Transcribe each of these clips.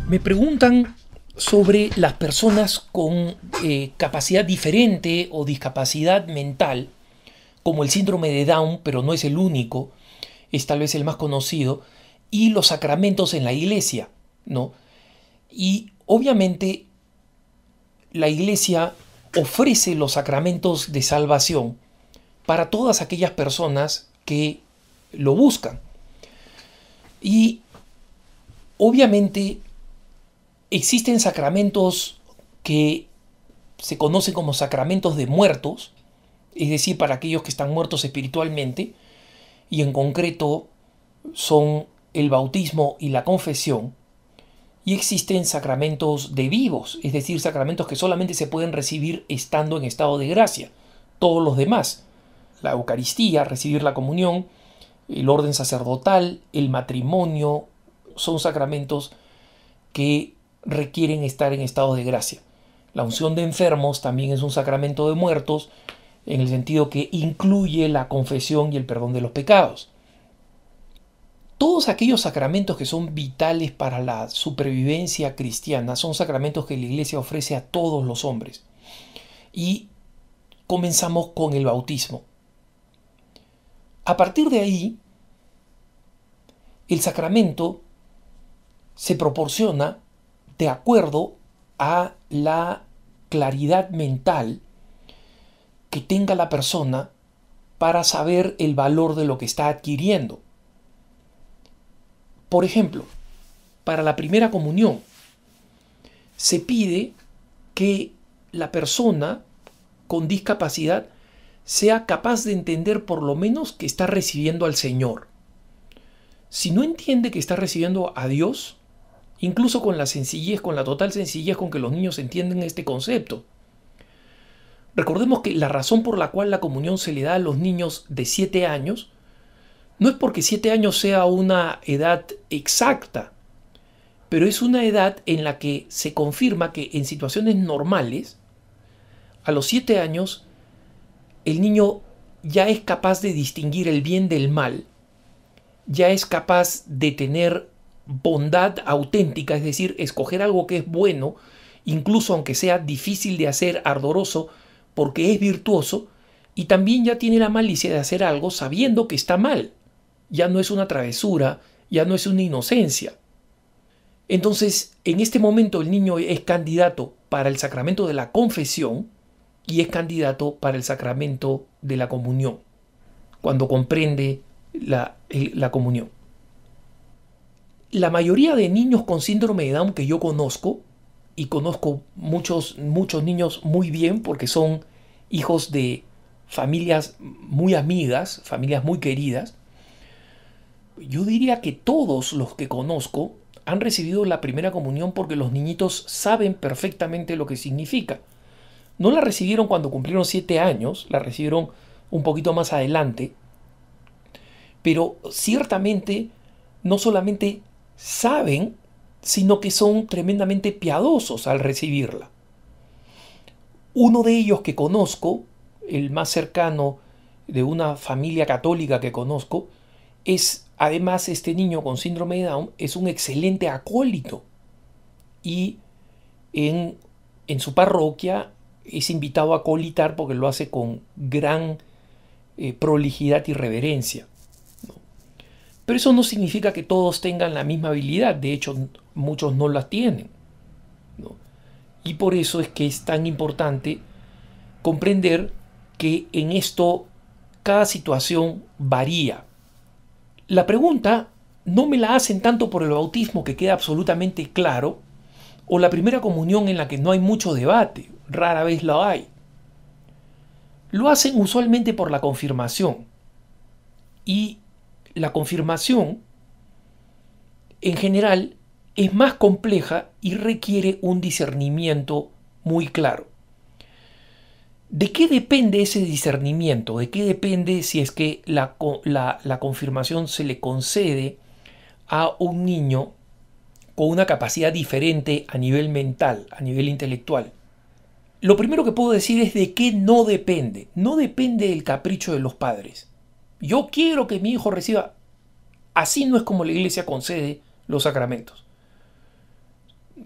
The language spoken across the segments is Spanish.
Me preguntan sobre las personas con capacidad diferente o discapacidad mental, como el síndrome de Down, pero no es el único, es tal vez el más conocido, y los sacramentos en la iglesia, ¿no? Y obviamente la iglesia ofrece los sacramentos de salvación para todas aquellas personas que lo buscan. Y obviamente existen sacramentos que se conocen como sacramentos de muertos, es decir, para aquellos que están muertos espiritualmente, y en concreto son el bautismo y la confesión. Y existen sacramentos de vivos, es decir, sacramentos que solamente se pueden recibir estando en estado de gracia. Todos los demás, la Eucaristía, recibir la comunión, el orden sacerdotal, el matrimonio, son sacramentos que requieren estar en estado de gracia. La unción de enfermos también es un sacramento de muertos, en el sentido que incluye la confesión y el perdón de los pecados. Todos aquellos sacramentos que son vitales para la supervivencia cristiana son sacramentos que la Iglesia ofrece a todos los hombres. Y comenzamos con el bautismo. A partir de ahí, el sacramento se proporciona de acuerdo a la claridad mental que tenga la persona para saber el valor de lo que está adquiriendo. Por ejemplo, para la primera comunión se pide que la persona con discapacidad sea capaz de entender por lo menos que está recibiendo al Señor. Si no entiende que está recibiendo a Dios, incluso con la sencillez, con la total sencillez con que los niños entienden este concepto. Recordemos que la razón por la cual la comunión se le da a los niños de 7 años no es porque 7 años sea una edad exacta, pero es una edad en la que se confirma que en situaciones normales, a los 7 años, el niño ya es capaz de distinguir el bien del mal, ya es capaz de tener bondad auténtica, es decir, escoger algo que es bueno, incluso aunque sea difícil de hacer, ardoroso, porque es virtuoso, y también ya tiene la malicia de hacer algo sabiendo que está mal. Ya no es una travesura, ya no es una inocencia. Entonces, en este momento el niño es candidato para el sacramento de la confesión y es candidato para el sacramento de la comunión, cuando comprende la comunión. La mayoría de niños con síndrome de Down que yo conozco, y conozco muchos niños muy bien porque son hijos de familias muy amigas, familias muy queridas, yo diría que todos los que conozco han recibido la primera comunión porque los niñitos saben perfectamente lo que significa. No la recibieron cuando cumplieron 7 años, la recibieron un poquito más adelante, pero ciertamente no solamente saben, sino que son tremendamente piadosos al recibirla. Uno de ellos que conozco, el más cercano de una familia católica que conozco, es además este niño con síndrome de Down, es un excelente acólito y en su parroquia es invitado a acolitar porque lo hace con gran prolijidad y reverencia, ¿no? Pero eso no significa que todos tengan la misma habilidad, de hecho muchos no la tienen, ¿no? Y por eso es que es tan importante comprender que en esto cada situación varía. La pregunta no me la hacen tanto por el bautismo, que queda absolutamente claro, o la primera comunión, en la que no hay mucho debate, rara vez lo hay. Lo hacen usualmente por la confirmación. Y la confirmación, en general, es más compleja y requiere un discernimiento muy claro. ¿De qué depende ese discernimiento? ¿De qué depende si es que la confirmación se le concede a un niño con una capacidad diferente a nivel mental, a nivel intelectual? Lo primero que puedo decir es de qué no depende. No depende del capricho de los padres. Yo quiero que mi hijo reciba. Así no es como la Iglesia concede los sacramentos.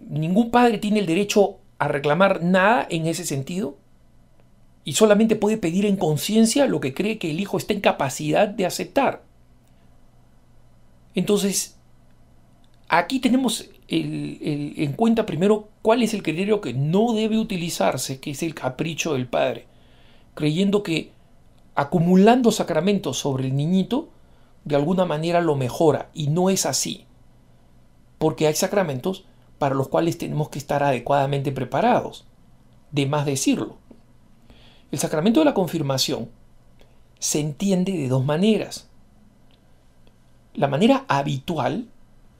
ningún padre tiene el derecho a reclamar nada en ese sentido y solamente puede pedir en conciencia lo que cree que el hijo está en capacidad de aceptar. Entonces, aquí tenemos en cuenta primero cuál es el criterio que no debe utilizarse, que es el capricho del padre, creyendo que acumulando sacramentos sobre el niñito de alguna manera lo mejora, y no es así, porque hay sacramentos para los cuales tenemos que estar adecuadamente preparados, de más decirlo. El sacramento de la confirmación se entiende de dos maneras. La manera habitual,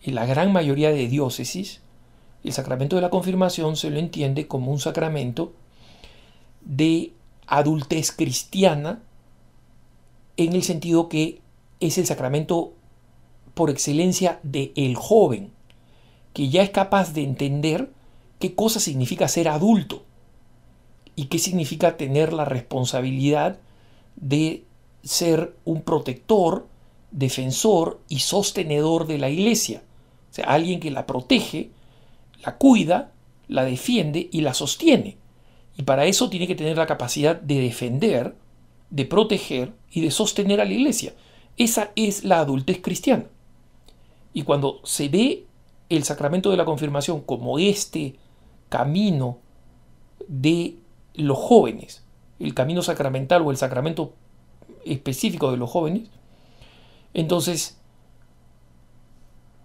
en la gran mayoría de diócesis, el sacramento de la confirmación se lo entiende como un sacramento de adultez cristiana, en el sentido que es el sacramento por excelencia del joven, que ya es capaz de entender qué cosa significa ser adulto y qué significa tener la responsabilidad de ser un protector, defensor y sostenedor de la iglesia. O sea, alguien que la protege, la cuida, la defiende y la sostiene. Y para eso tiene que tener la capacidad de defender, de proteger y de sostener a la iglesia. Esa es la adultez cristiana. Y cuando se ve el sacramento de la confirmación como este camino de los jóvenes, el camino sacramental o el sacramento específico de los jóvenes, entonces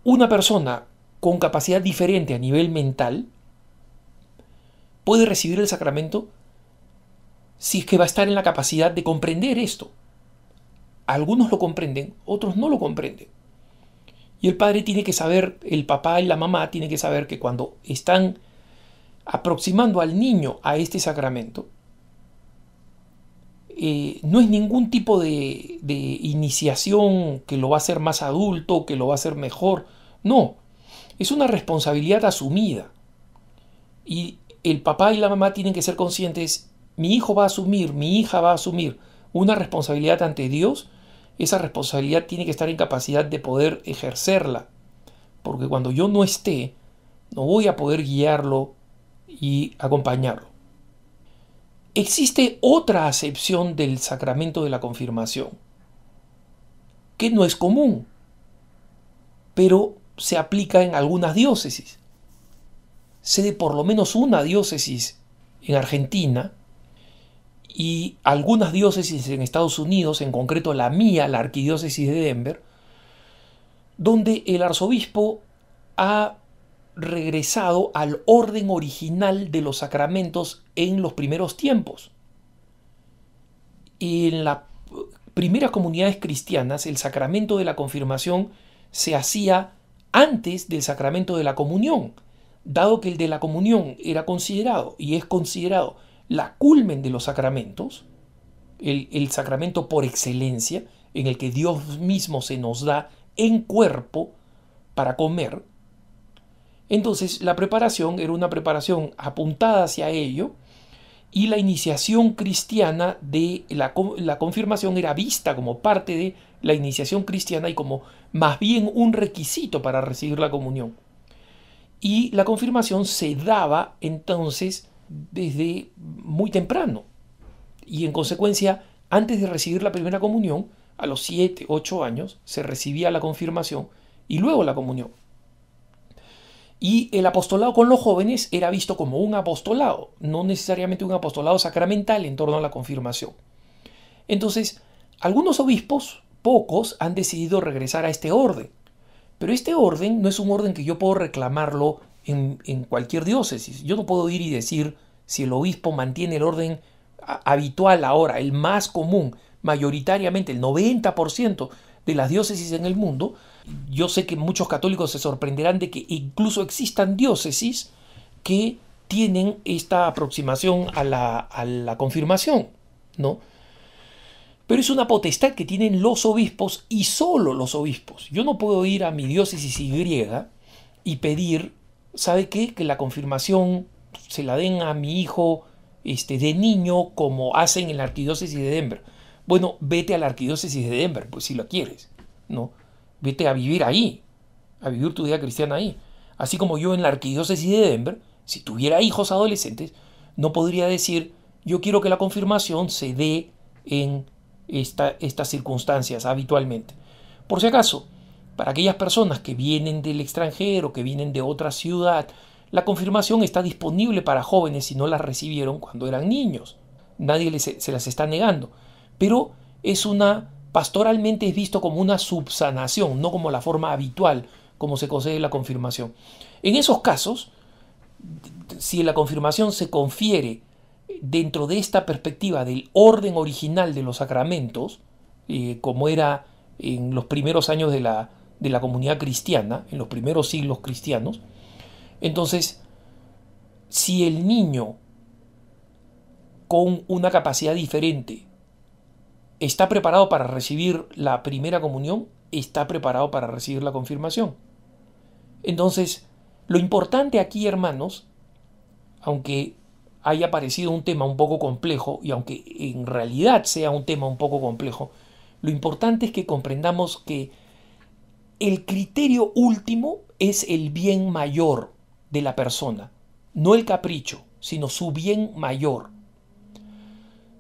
una persona con capacidad diferente a nivel mental puede recibir el sacramento si es que va a estar en la capacidad de comprender esto. Algunos lo comprenden, otros no lo comprenden. Y el padre tiene que saber, el papá y la mamá tienen que saber que cuando están aproximando al niño a este sacramento, no es ningún tipo de iniciación que lo va a hacer más adulto, que lo va a hacer mejor. No, es una responsabilidad asumida. Y el papá y la mamá tienen que ser conscientes, mi hijo va a asumir, mi hija va a asumir una responsabilidad ante Dios. Esa responsabilidad tiene que estar en capacidad de poder ejercerla, porque cuando yo no esté, no voy a poder guiarlo y acompañarlo. Existe otra acepción del sacramento de la confirmación, que no es común, pero se aplica en algunas diócesis. Sé de por lo menos una diócesis en Argentina y algunas diócesis en Estados Unidos, en concreto la mía, la arquidiócesis de Denver, donde el arzobispo ha regresado al orden original de los sacramentos en los primeros tiempos. En las primeras comunidades cristianas, el sacramento de la confirmación se hacía antes del sacramento de la comunión, dado que el de la comunión era considerado y es considerado la culmen de los sacramentos, el sacramento por excelencia, en el que Dios mismo se nos da en cuerpo para comer. Entonces la preparación era una preparación apuntada hacia ello, y la iniciación cristiana de la confirmación era vista como parte de la iniciación cristiana y como más bien un requisito para recibir la comunión. Y la confirmación se daba entonces desde muy temprano. Y en consecuencia, antes de recibir la primera comunión, a los 7, 8 años, se recibía la confirmación y luego la comunión. Y el apostolado con los jóvenes era visto como un apostolado, no necesariamente un apostolado sacramental en torno a la confirmación. Entonces, algunos obispos, pocos, han decidido regresar a este orden. Pero este orden no es un orden que yo puedo reclamarlo en cualquier diócesis. Yo no puedo ir y decir si el obispo mantiene el orden habitual ahora, el más común, mayoritariamente el 90% de las diócesis en el mundo. Yo sé que muchos católicos se sorprenderán de que incluso existan diócesis que tienen esta aproximación a la confirmación, ¿no? Pero es una potestad que tienen los obispos y solo los obispos. Yo no puedo ir a mi diócesis Y y pedir, ¿sabe qué? Que la confirmación se la den a mi hijo de niño como hacen en la arquidiócesis de Denver. Bueno, vete a la arquidiócesis de Denver, pues si lo quieres, ¿no? Vete a vivir ahí, a vivir tu vida cristiana ahí. Así como yo en la arquidiócesis de Denver, si tuviera hijos adolescentes, no podría decir, yo quiero que la confirmación se dé en estas circunstancias habitualmente. Por si acaso, para aquellas personas que vienen del extranjero, que vienen de otra ciudad, la confirmación está disponible para jóvenes si no la recibieron cuando eran niños. Nadie se las está negando. Pero pastoralmente es visto como una subsanación, no como la forma habitual como se concede la confirmación. En esos casos, si la confirmación se confiere dentro de esta perspectiva del orden original de los sacramentos, como era en los primeros años de la comunidad cristiana, en los primeros siglos cristianos, entonces, si el niño con una capacidad diferente está preparado para recibir la primera comunión, está preparado para recibir la confirmación. Entonces, lo importante aquí, hermanos, aunque haya parecido un tema un poco complejo y aunque en realidad sea un tema un poco complejo, lo importante es que comprendamos que el criterio último es el bien mayor de la persona, no el capricho, sino su bien mayor.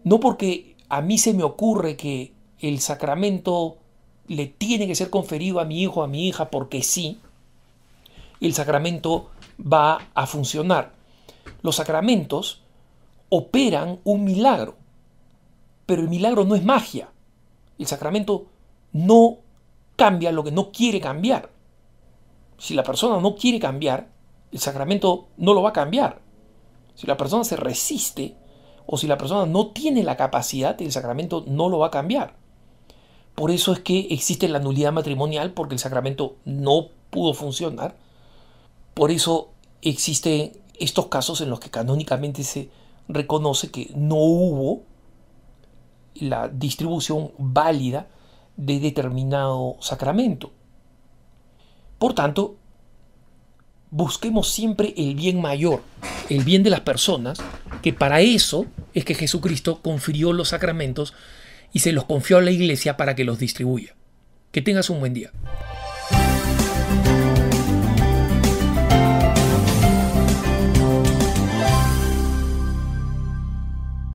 No porque a mí se me ocurre que el sacramento le tiene que ser conferido a mi hijo o a mi hija porque sí, el sacramento va a funcionar. Los sacramentos operan un milagro, pero el milagro no es magia. El sacramento no cambia lo que no quiere cambiar. Si la persona no quiere cambiar, el sacramento no lo va a cambiar. Si la persona se resiste o si la persona no tiene la capacidad, el sacramento no lo va a cambiar. Por eso es que existe la nulidad matrimonial, porque el sacramento no pudo funcionar. Por eso existen estos casos en los que canónicamente se reconoce que no hubo la distribución válida de determinado sacramento. Por tanto, busquemos siempre el bien mayor, el bien de las personas, que para eso es que Jesucristo confirió los sacramentos y se los confió a la Iglesia para que los distribuya. Que tengas un buen día.